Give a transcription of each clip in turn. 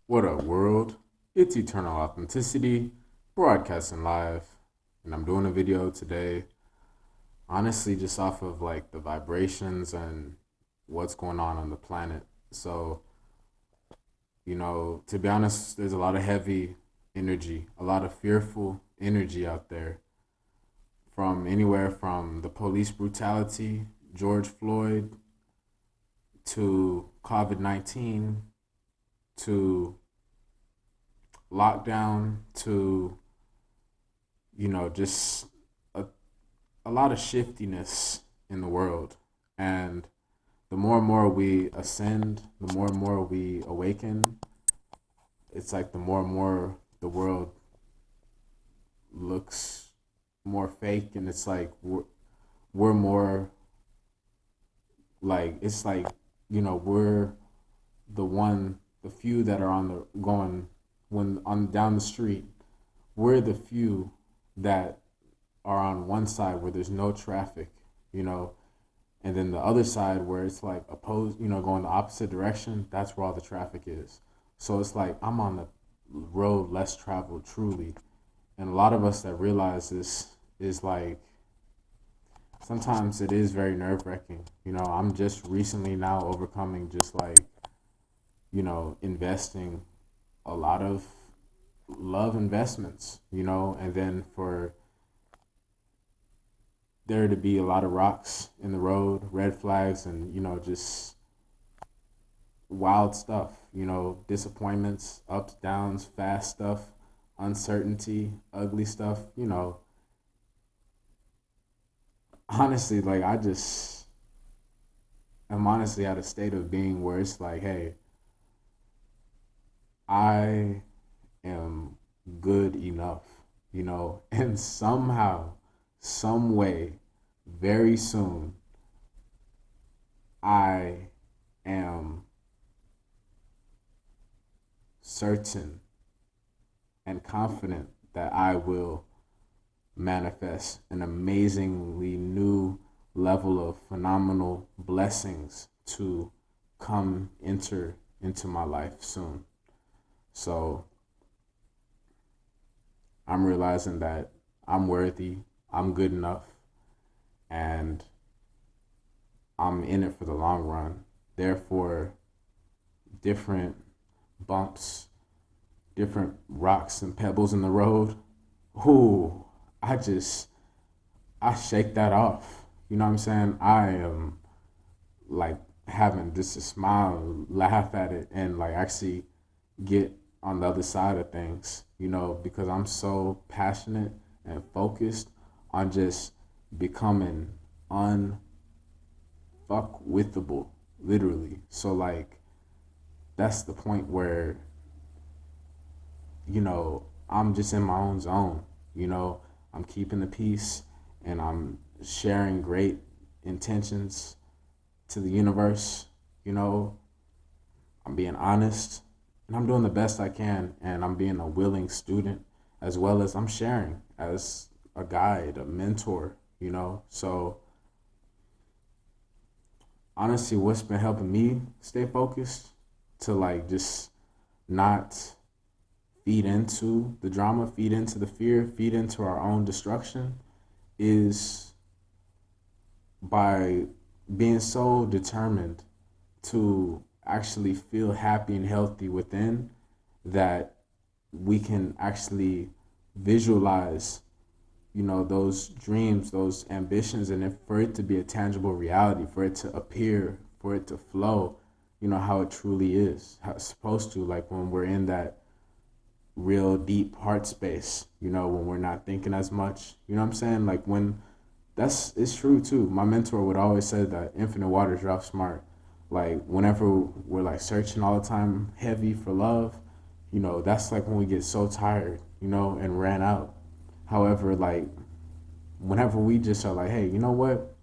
What up, world? It's Eternal Authenticity, broadcasting live, and I'm doing a video today, honestly, just off of like the vibrations and what's going on the planet. So, to be honest, there's a lot of heavy energy, a lot of fearful energy out there from anywhere from the police brutality, George Floyd, to COVID-19, to lockdown, to just a lot of shiftiness in the world. And the more and more we ascend, the more and more we awaken, it's like the more and more the world looks more fake. And it's like we're more like, it's like, we're the few that are on the going when on down the street. We're the few that are on one side where there's no traffic, you know, and then the other side where it's like opposed, going the opposite direction, that's where all the traffic is. So it's like I'm on the road less traveled truly. And a lot of us that realize this is like sometimes it is very nerve wracking. I'm just recently now overcoming just like, investing a lot of love investments, and then for there to be a lot of rocks in the road, red flags, and just wild stuff. Disappointments, ups, downs, fast stuff, uncertainty, ugly stuff. Honestly, like I'm honestly at a state of being where it's like, hey, I am good enough, and somehow, some way, very soon, I am certain and confident that I will manifest an amazingly new level of phenomenal blessings to come enter into my life soon. So I'm realizing that I'm worthy, I'm good enough, and I'm in it for the long run. Therefore, different bumps, different rocks and pebbles in the road, ooh, I just, I shake that off. You know what I'm saying? I am like having just a smile, laugh at it, and like actually get on the other side of things, because I'm so passionate and focused on just becoming unfuckwithable, literally. So like that's the point where, I'm just in my own zone, I'm keeping the peace and I'm sharing great intentions to the universe, you know, I'm being honest and I'm doing the best I can and I'm being a willing student as well as I'm sharing as a guide, a mentor, So honestly, what's been helping me stay focused to like just not feed into the drama, feed into the fear, feed into our own destruction is by being so determined to actually feel happy and healthy within that we can actually visualize, those dreams, those ambitions, and if for it to be a tangible reality, for it to appear, for it to flow, how it truly is, how it's supposed to, like when we're in that real deep heart space, when we're not thinking as much. You know what I'm saying? Like when that's it's true too. My mentor would always say that infinite waters rough smart. Like whenever we're like searching all the time heavy for love, that's like when we get so tired, and ran out. However, like whenever we just are like, hey, you know what?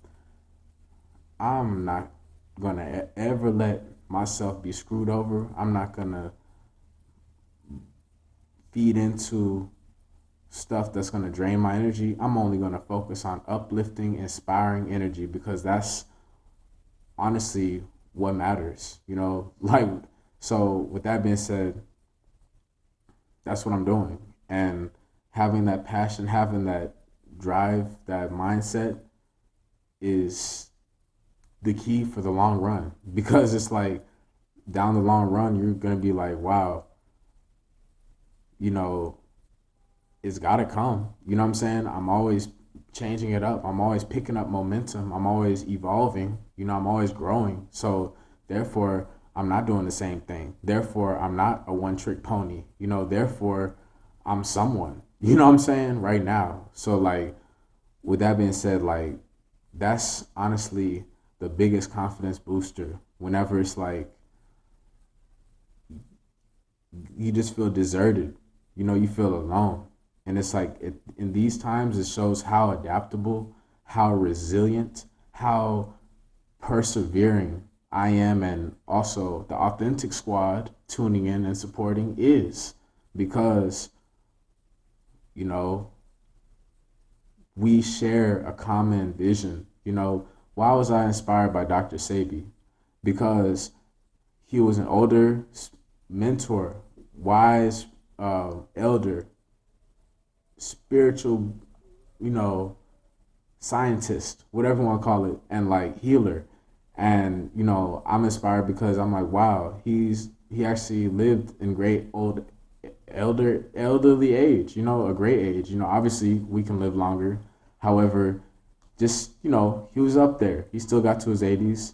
I'm not gonna ever let myself be screwed over. I'm not gonna feed into stuff that's going to drain my energy. I'm only going to focus on uplifting, inspiring energy because that's honestly what matters, Like, so with that being said, that's what I'm doing. And having that passion, having that drive, that mindset is the key for the long run, because it's like down the long run you're going to be like, wow, you know, it's got to come. You know what I'm saying? I'm always changing it up. I'm always picking up momentum. I'm always evolving. You know, I'm always growing. So therefore, I'm not doing the same thing. Therefore, I'm not a one trick pony. You know, therefore, I'm someone. You know what I'm saying? Right now. So like, with that being said, like, that's honestly the biggest confidence booster whenever it's like you just feel deserted. You know, you feel alone. And it's like in these times, it shows how adaptable, how resilient, how persevering I am, and also the authentic squad tuning in and supporting is, because, you know, we share a common vision. You know, why was I inspired by Dr. Sabi? Because he was an older mentor, wise elder, spiritual, you know, scientist, whatever you want to call it, and like healer. And you know, I'm inspired because I'm like, wow, he actually lived in great old elderly age, you know, a great age. You know, obviously we can live longer. However, just, you know, he was up there. He still got to his 80s,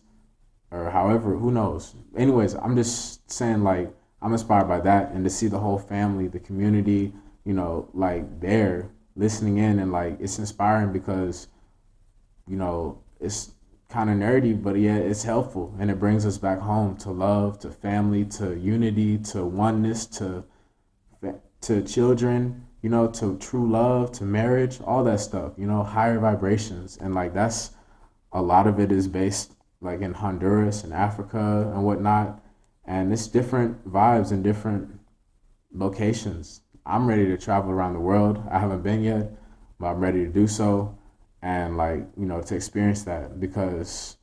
or however, who knows. Anyways, I'm just saying, like, I'm inspired by that, and to see the whole family, the community, you know, like there listening in, and like it's inspiring because, you know, it's kind of nerdy, but yeah, it's helpful, and it brings us back home to love, to family, to unity, to oneness, to children, you know, to true love, to marriage, all that stuff, you know, higher vibrations. And like that's a lot of it is based like in Honduras and Africa and whatnot. And it's different vibes in different locations. I'm ready to travel around the world. I haven't been yet, but I'm ready to do so. And like, you know, to experience that, because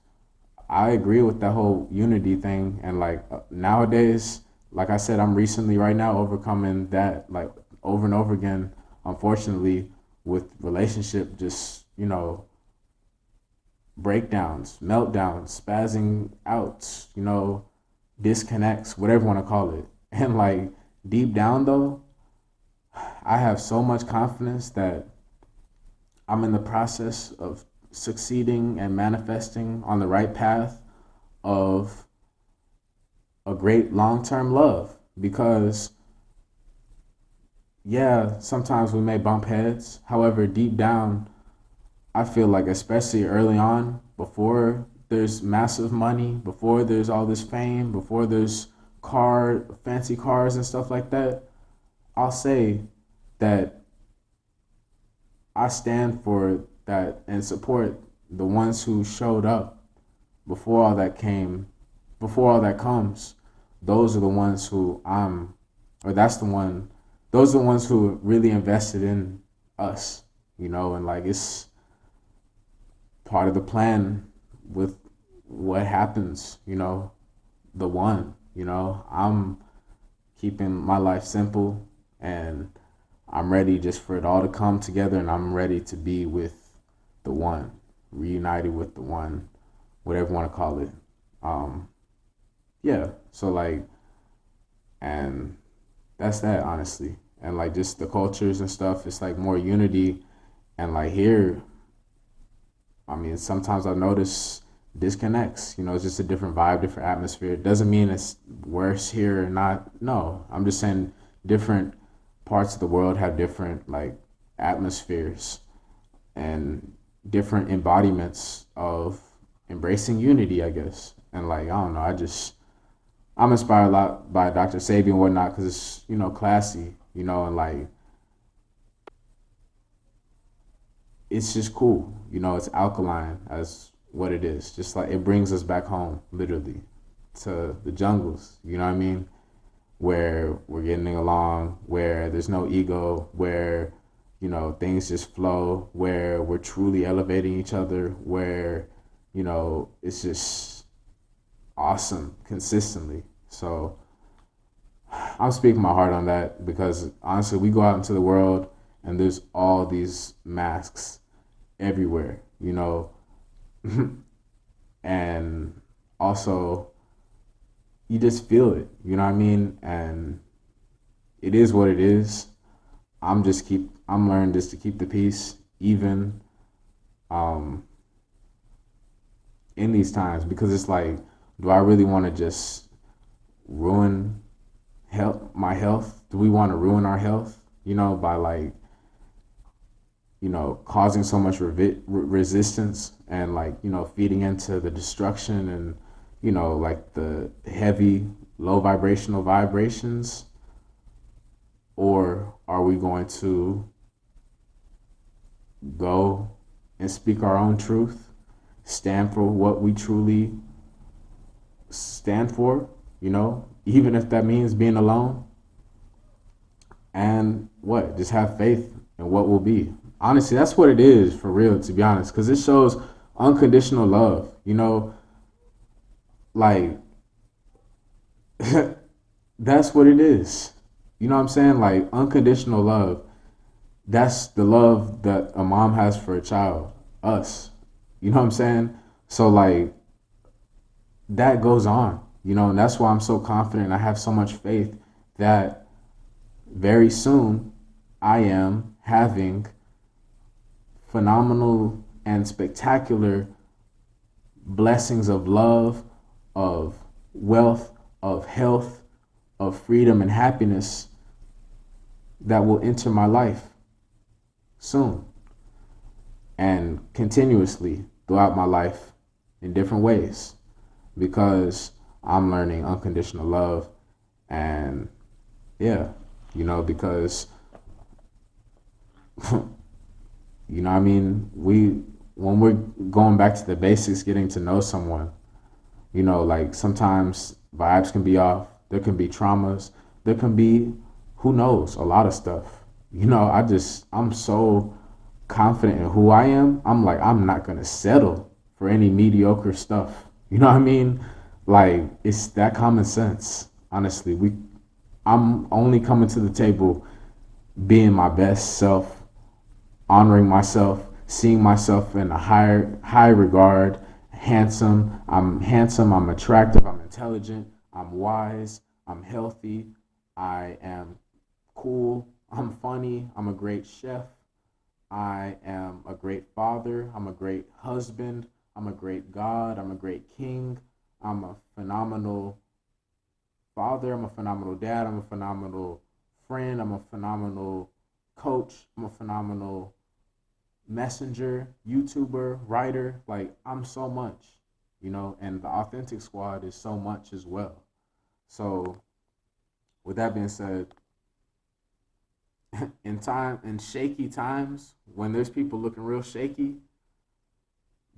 I agree with that whole unity thing. And like nowadays, like I said, I'm recently right now overcoming that like over and over again, unfortunately, with relationship, just, you know, breakdowns, meltdowns, spazzing out, you know, disconnects, whatever you want to call it. And like deep down though, I have so much confidence that I'm in the process of succeeding and manifesting on the right path of a great long term love. Because, yeah, sometimes we may bump heads. However, deep down, I feel like, especially early on, before there's massive money, before there's all this fame, before there's fancy cars and stuff like that, I'll say that I stand for that and support the ones who showed up before all that came, before all that comes. Those are the ones who or that's the one, those are the ones who really invested in us, you know, and like it's part of the plan with what happens, you know, the one, you know, I'm keeping my life simple, and I'm ready just for it all to come together, and I'm ready to be with the one, reunited with the one, whatever you want to call it. Um, yeah, so like, and that's that honestly. And like just the cultures and stuff, it's like more unity. And like here, I mean, sometimes I notice disconnects. You know, it's just a different vibe, different atmosphere. It doesn't mean it's worse here or not. No, I'm just saying different parts of the world have different like atmospheres and different embodiments of embracing unity, I guess. And like, I don't know, I'm inspired a lot by Dr. Sabi and whatnot because it's, you know, classy, you know, and like it's just cool. You know, it's alkaline as what it is. Just like it brings us back home, literally, to the jungles. You know what I mean? Where we're getting along, where there's no ego, where, you know, things just flow, where we're truly elevating each other, where, you know, it's just awesome consistently. So I'm speaking my heart on that because honestly, we go out into the world and there's all these masks everywhere, and also you just feel it, you know what I mean? And it is what it is. I'm learning just to keep the peace even um in these times because it's like, do I really want to just ruin my health? Do we want to ruin our health, by like, causing so much resistance and like, feeding into the destruction and, like the heavy, low vibrational vibrations? Or are we going to go and speak our own truth, stand for what we truly stand for, even if that means being alone, and what? Just have faith in what will be. Honestly, that's what it is for real, to be honest, because it shows unconditional love, like that's what it is. You know what I'm saying? Like unconditional love. That's the love that a mom has for a child, us. You know what I'm saying? So like that goes on, and that's why I'm so confident. I have so much faith that very soon I am having phenomenal and spectacular blessings of love, of wealth, of health, of freedom and happiness that will enter my life soon and continuously throughout my life in different ways because I'm learning unconditional love. And yeah, because I mean, when we're going back to the basics, getting to know someone, like sometimes vibes can be off, there can be traumas, there can be, who knows, a lot of stuff. I'm so confident in who I am. I'm like, I'm not gonna settle for any mediocre stuff. You know what I mean? Like it's that common sense. Honestly, I'm only coming to the table being my best self, honoring myself, seeing myself in a high regard, handsome, I'm attractive, I'm intelligent, I'm wise, I'm healthy, I am cool, I'm funny, I'm a great chef, I am a great father, I'm a great husband, I'm a great God, I'm a great king, I'm a phenomenal father, I'm a phenomenal dad, I'm a phenomenal friend, I'm a phenomenal coach, I'm a phenomenal messenger, YouTuber, writer. Like I'm so much, and the authentic squad is so much as well. So with that being said, in shaky times, when there's people looking real shaky,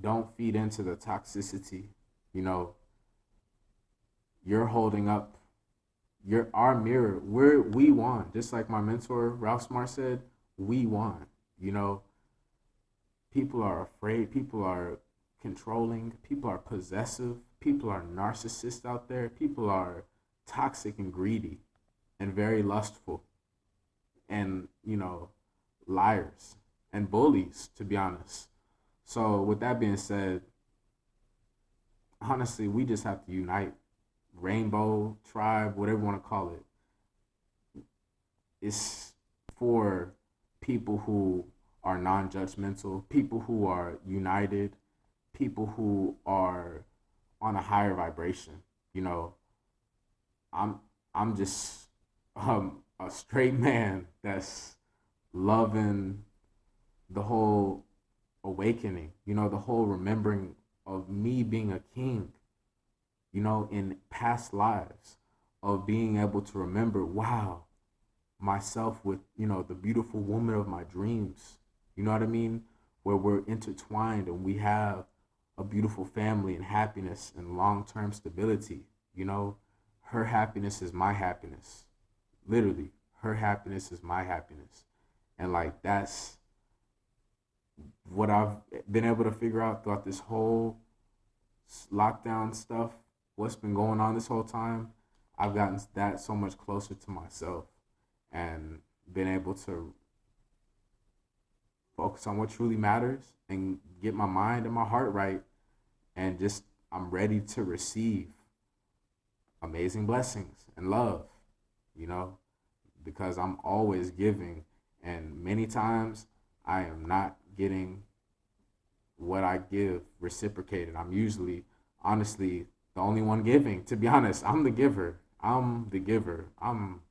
don't feed into the toxicity. You know, you're holding up our mirror. We won. Just like my mentor Ralph Smart said, we won. You know, people are afraid, people are controlling, people are possessive, people are narcissists out there, people are toxic and greedy and very lustful and, liars and bullies, to be honest. So, with that being said, honestly, we just have to unite. Rainbow, tribe, whatever you want to call it. It's for people who are non judgmental, people who are united, people who are on a higher vibration. You know, I'm I'm just a straight man that's loving the whole awakening, the whole remembering of me being a king, in past lives, of being able to remember, wow, myself with, the beautiful woman of my dreams. You know what I mean? Where we're intertwined and we have a beautiful family and happiness and long term stability. You know, her happiness is my happiness. Literally, her happiness is my happiness. And like that's what I've been able to figure out throughout this whole lockdown stuff, what's been going on this whole time. I've gotten that so much closer to myself and been able to focus on what truly matters and get my mind and my heart right, and just I'm ready to receive amazing blessings and love, you know, because I'm always giving, and many times I am not getting what I give reciprocated. I'm usually, honestly, the only one giving. To be honest, I'm the giver. I'm the giver. I'm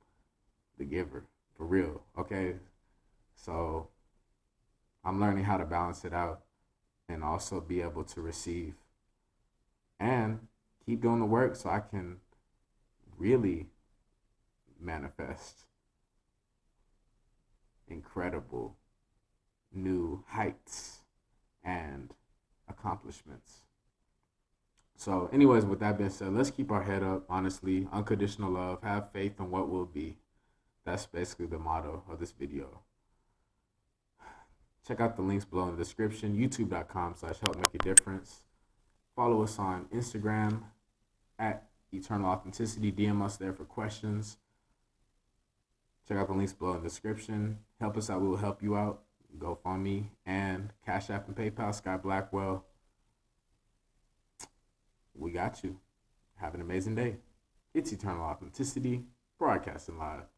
the giver for real. Okay, so I'm learning how to balance it out and also be able to receive and keep doing the work so I can really manifest incredible new heights and accomplishments. So, anyways, with that being said, let's keep our head up, honestly. Unconditional love, have faith in what will be. That's basically the motto of this video. Check out the links below in the description, youtube.com/help make a difference. Follow us on Instagram at Eternal Authenticity. DM us there for questions. Check out the links below in the description. Help us out. We will help you out. GoFundMe and Cash App and PayPal. Sky Blackwell. We got you. Have an amazing day. It's Eternal Authenticity, broadcasting live.